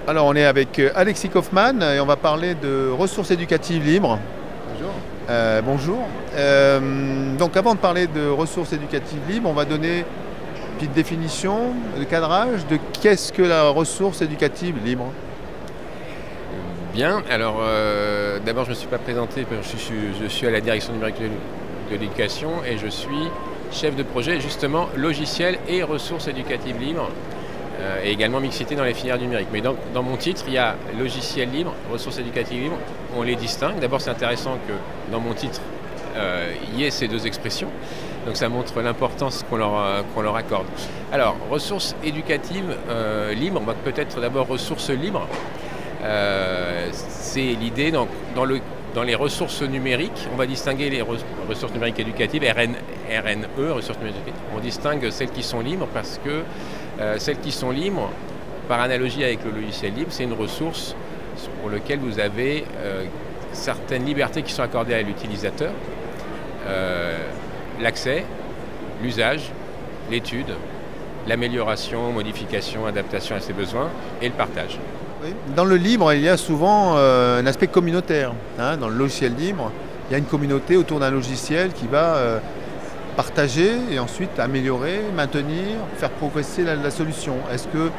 Alors on est avec Alexis Kaufmann et on va parler de ressources éducatives libres. Bonjour. Bonjour. Donc avant de parler de ressources éducatives libres, on va donner une petite définition, de cadrage de qu'est-ce que la ressource éducative libre. Bien, alors d'abord je ne me suis pas présenté, je suis à la direction numérique de l'éducation et je suis chef de projet justement logiciel et ressources éducatives libres et également mixité dans les filières numériques. Mais dans mon titre, il y a logiciel libre, ressources éducatives libres, on les distingue. D'abord c'est intéressant que dans mon titre il y ait ces deux expressions, donc ça montre l'importance qu'on leur accorde. Alors ressources éducatives libres, peut-être d'abord ressources libres. C'est l'idée dans les ressources numériques, on va distinguer les ressources numériques éducatives, RNE, ressources numériques éducatives. On distingue celles qui sont libres parce que celles qui sont libres, par analogie avec le logiciel libre, c'est une ressource pour laquelle vous avez certaines libertés qui sont accordées à l'utilisateur, l'accès, l'usage, l'étude, l'amélioration, modification, adaptation à ses besoins et le partage. Oui. Dans le libre, il y a souvent un aspect communautaire. Dans le logiciel libre, il y a une communauté autour d'un logiciel qui va partager et ensuite améliorer, maintenir, faire progresser la solution. Est-ce que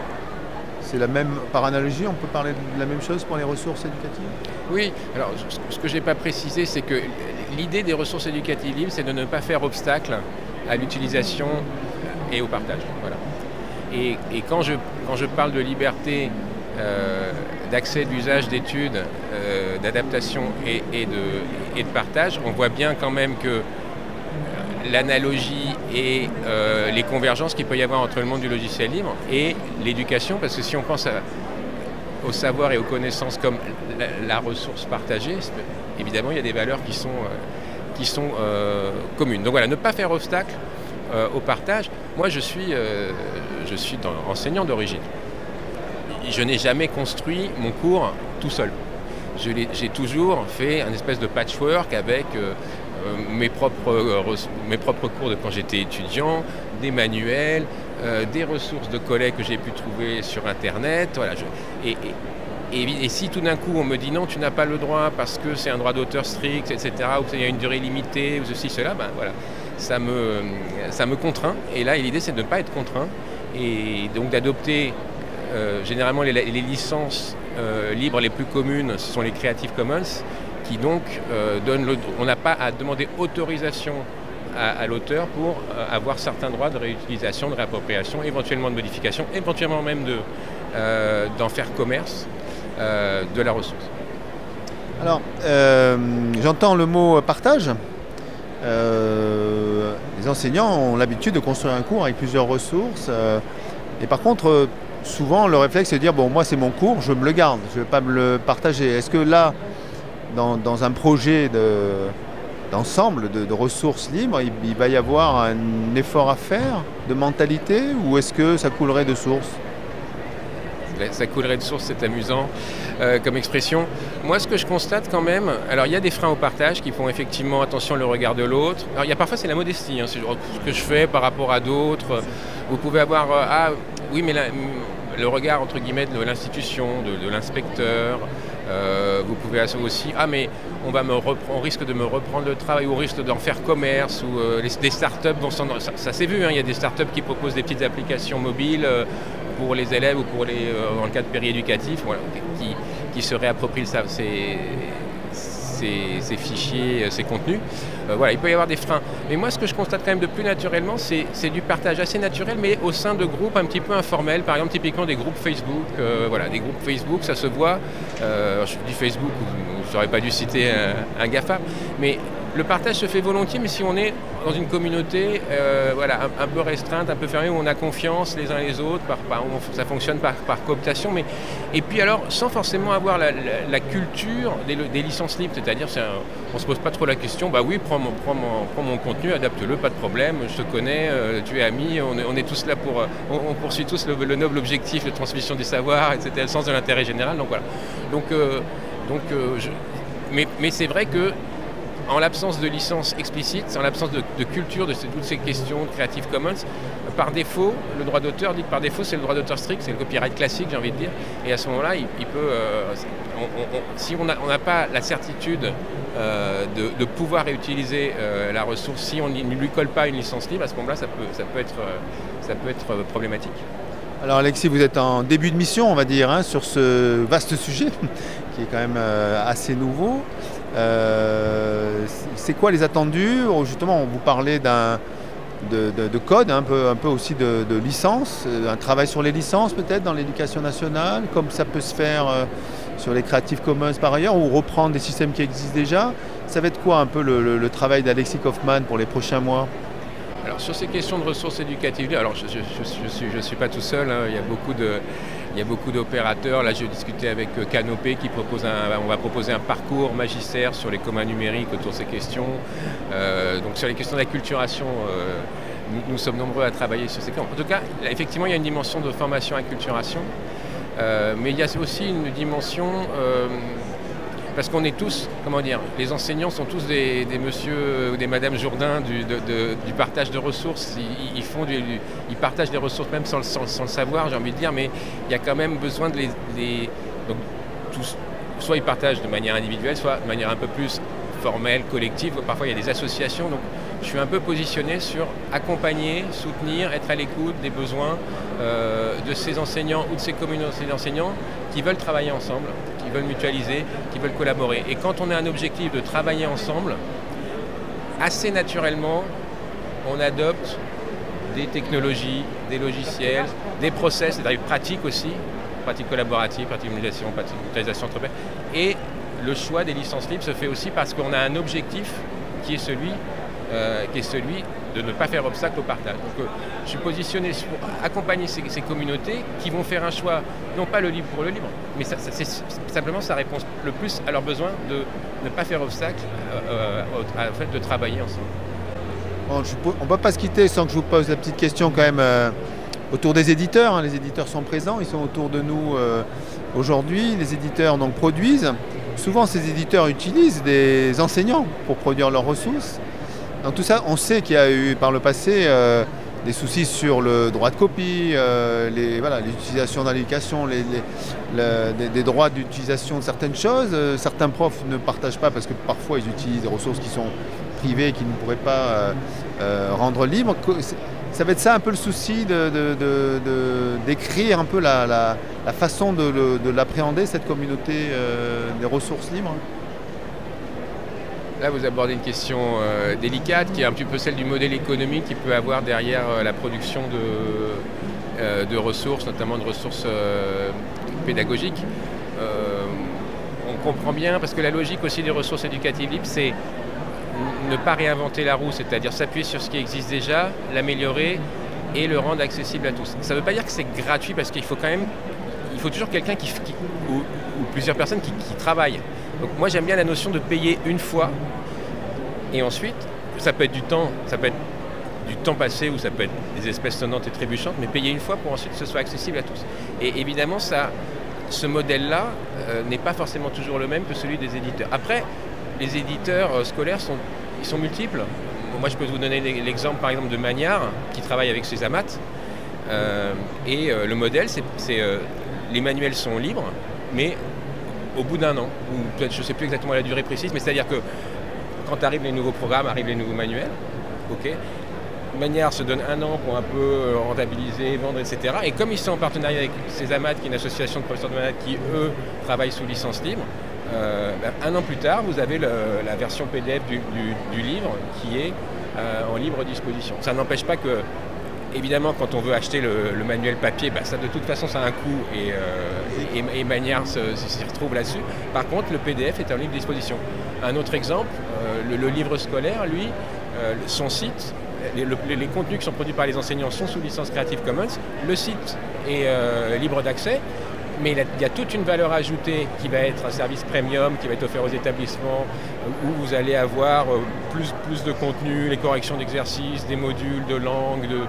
c'est la même, par analogie, on peut parler de la même chose pour les ressources éducatives? Oui, alors ce que je n'ai pas précisé, c'est que l'idée des ressources éducatives libres, c'est de ne pas faire obstacle à l'utilisation et au partage. Voilà. Et quand je parle de liberté, d'accès, d'usage, d'études, d'adaptation et de partage, on voit bien quand même que l'analogie et les convergences qu'il peut y avoir entre le monde du logiciel libre et l'éducation, parce que si on pense au savoir et aux connaissances comme la ressource partagée, évidemment il y a des valeurs qui sont communes. Donc voilà, ne pas faire obstacle au partage. Moi je suis enseignant d'origine. Je n'ai jamais construit mon cours tout seul. J'ai toujours fait un espèce de patchwork avec mes propres cours de quand j'étais étudiant, des manuels, des ressources de collègues que j'ai pu trouver sur Internet. Voilà, et si tout d'un coup on me dit non, tu n'as pas le droit parce que c'est un droit d'auteur strict, etc., ou qu'il y a une durée limitée, ou ceci, cela, ben voilà, ça me contraint. Et là, l'idée c'est de ne pas être contraint et donc d'adopter généralement les licences libres les plus communes, ce sont les Creative Commons, qui donc on n'a pas à demander autorisation à l'auteur pour avoir certains droits de réutilisation, de réappropriation, éventuellement de modification, éventuellement même d'en faire commerce de la ressource. Alors, j'entends le mot partage. Les enseignants ont l'habitude de construire un cours avec plusieurs ressources. Et par contre, souvent, le réflexe, c'est de dire, bon, moi, c'est mon cours, je me le garde, je ne vais pas me le partager. Est-ce que là, dans un projet d'ensemble de ressources libres, il va y avoir un effort à faire de mentalité ou est-ce que ça coulerait de source? Ça coulerait de source, c'est amusant comme expression. Moi, ce que je constate quand même, alors il y a des freins au partage qui font effectivement attention le regard de l'autre. Alors il y a parfois c'est la modestie, c'est ce que je fais par rapport à d'autres. Vous pouvez avoir oui, mais le regard entre guillemets de l'institution, de l'inspecteur. Vous pouvez aussi mais on risque de me reprendre le travail ou on risque d'en faire commerce ou des startups ça s'est vu, il y a des startups qui proposent des petites applications mobiles pour les élèves ou dans le cadre périéducatif, voilà, qui se réapproprient ces fichiers, ces contenus. Voilà, il peut y avoir des freins. Mais moi, ce que je constate quand même de plus naturellement, c'est du partage assez naturel, mais au sein de groupes un petit peu informels. Par exemple, typiquement des groupes Facebook. Voilà, des groupes Facebook, ça se voit. Je dis Facebook, je n'aurais pas dû citer un GAFA, mais le partage se fait volontiers, mais si on est dans une communauté voilà, un peu restreinte, un peu fermée, où on a confiance les uns les autres, ça fonctionne par cooptation, et puis alors sans forcément avoir la culture des licences libres, c'est-à-dire on ne se pose pas trop la question, bah oui, prends mon contenu, adapte-le, pas de problème, je te connais, tu es ami, on est tous là on poursuit tous le noble objectif de transmission des savoirs, etc., le sens de l'intérêt général, donc voilà. Mais c'est vrai que en l'absence de licence explicite, en l'absence de culture de toutes ces questions de Creative Commons, par défaut, le droit d'auteur dit que par défaut c'est le droit d'auteur strict, c'est le copyright classique, j'ai envie de dire. Et à ce moment-là, il peut, si on n'a pas la certitude de pouvoir réutiliser la ressource, si on ne lui colle pas une licence libre, à ce moment-là, ça peut être problématique. Alors Alexis, vous êtes en début de mission, on va dire, hein, sur ce vaste sujet qui est quand même assez nouveau. C'est quoi les attendus? Justement, on vous parlait de code, un peu aussi de licence, un travail sur les licences peut-être dans l'éducation nationale, comme ça peut se faire sur les Creative Commons par ailleurs, ou reprendre des systèmes qui existent déjà. Ça va être quoi un peu le travail d'Alexis Kaufmann pour les prochains mois? Alors sur ces questions de ressources éducatives, alors je suis pas tout seul, hein, il y a beaucoup d'opérateurs. Là, j'ai discuté avec Canopé qui on va proposer un parcours magistère sur les communs numériques autour de ces questions. Donc sur les questions d'acculturation, nous sommes nombreux à travailler sur ces questions. En tout cas, là, effectivement, il y a une dimension de formation acculturation, mais il y a aussi une dimension parce qu'on est tous, comment dire, les enseignants sont tous des monsieur ou des madame Jourdain du partage de ressources. Ils partagent des ressources même sans le savoir, j'ai envie de dire, mais il y a quand même besoin de donc, tous, soit ils partagent de manière individuelle, soit de manière un peu plus formelle, collective. Parfois il y a des associations. Donc je suis un peu positionné sur accompagner, soutenir, être à l'écoute des besoins de ces enseignants ou de ces communautés d'enseignants qui veulent travailler ensemble, qui veulent mutualiser, qui veulent collaborer. Et quand on a un objectif de travailler ensemble, assez naturellement, on adopte des technologies, des logiciels, des process, c'est-à-dire pratiques aussi, pratiques collaboratives, pratiques de mutualisation, pratiques de mutualisation entre pairs. Et le choix des licences libres se fait aussi parce qu'on a un objectif qui est celui de ne pas faire obstacle au partage. Donc je suis positionné pour accompagner ces communautés qui vont faire un choix, non pas le libre pour le libre, mais simplement ça répond le plus à leurs besoins de ne pas faire obstacle au fait de travailler ensemble. Bon, on ne peut pas se quitter sans que je vous pose la petite question quand même autour des éditeurs. Hein. Les éditeurs sont présents, ils sont autour de nous aujourd'hui. Les éditeurs donc produisent. Souvent ces éditeurs utilisent des enseignants pour produire leurs ressources. Dans tout ça, on sait qu'il y a eu par le passé des soucis sur le droit de copie, l'utilisation dans l'éducation, des droits d'utilisation de certaines choses. Certains profs ne partagent pas parce que parfois ils utilisent des ressources qui sont privées et qui ne pourraient pas rendre libres. Ça va être ça un peu le souci d'écrire un peu la façon de l'appréhender, cette communauté des ressources libres. Là, vous abordez une question délicate qui est un petit peu celle du modèle économique qu'il peut avoir derrière la production de ressources, notamment de ressources pédagogiques. On comprend bien, parce que la logique aussi des ressources éducatives libres, c'est ne pas réinventer la roue, c'est-à-dire s'appuyer sur ce qui existe déjà, l'améliorer et le rendre accessible à tous. Ça ne veut pas dire que c'est gratuit, parce qu'il faut toujours quelqu'un ou plusieurs personnes qui travaillent. Donc moi j'aime bien la notion de payer une fois et ensuite ça peut être du temps passé ou ça peut être des espèces sonnantes et trébuchantes, mais payer une fois pour ensuite que ce soit accessible à tous. Et évidemment ce modèle-là n'est pas forcément toujours le même que celui des éditeurs. Après, les éditeurs scolaires sont multiples. Moi je peux vous donner l'exemple par exemple de Magnard qui travaille avec ses AMAT le modèle les manuels sont libres mais au bout d'un an, ou peut-être je ne sais plus exactement la durée précise, mais c'est-à-dire que quand arrivent les nouveaux programmes, arrivent les nouveaux manuels, Magnard se donne un an pour un peu rentabiliser, vendre, etc. Et comme ils sont en partenariat avec Césamat, qui est une association de professeurs de maths qui, eux, travaillent sous licence libre, un an plus tard, vous avez la version PDF du livre qui est en libre disposition. Ça n'empêche pas que, évidemment, quand on veut acheter le manuel papier, ça de toute façon ça a un coût et Magnard s'y retrouve là-dessus. Par contre, le PDF est en libre disposition. Un autre exemple, le livre scolaire, lui, son site, les contenus qui sont produits par les enseignants sont sous licence Creative Commons. Le site est libre d'accès, mais il y a toute une valeur ajoutée qui va être un service premium qui va être offert aux établissements où vous allez avoir plus de contenu, les corrections d'exercices, des modules de langue, de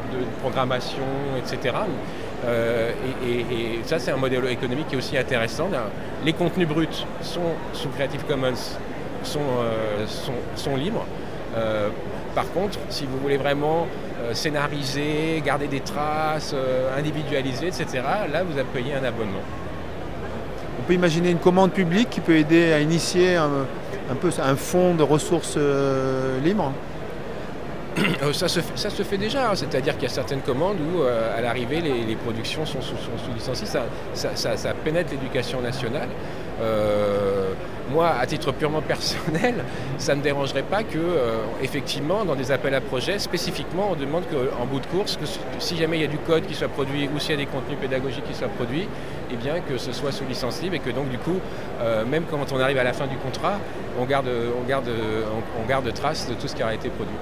programmation, etc. Et ça, c'est un modèle économique qui est aussi intéressant. Les contenus bruts sont sous Creative Commons sont libres. Par contre, si vous voulez vraiment scénariser, garder des traces, individualiser, etc., là, vous payez un abonnement. On peut imaginer une commande publique qui peut aider à initier un peu un fonds de ressources libres. Ça se fait déjà, hein. C'est-à-dire qu'il y a certaines commandes où, à l'arrivée, les productions sont sous licence. Ça pénètre l'éducation nationale. Moi, à titre purement personnel, ça ne me dérangerait pas que, effectivement, dans des appels à projets, spécifiquement, on demande qu'en bout de course, que si jamais il y a du code qui soit produit ou s'il y a des contenus pédagogiques qui soient produits, eh bien que ce soit sous licence libre et que donc du coup, même quand on arrive à la fin du contrat, on garde trace de tout ce qui aura été produit.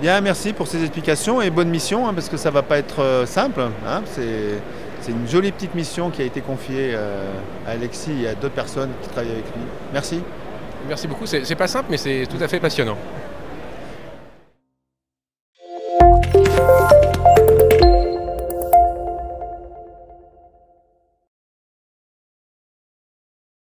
Bien, merci pour ces explications et bonne mission, hein, parce que ça ne va pas être simple. Hein, c'est une jolie petite mission qui a été confiée à Alexis et à d'autres personnes qui travaillent avec lui. Merci. Merci beaucoup. C'est pas simple, mais c'est tout à fait passionnant.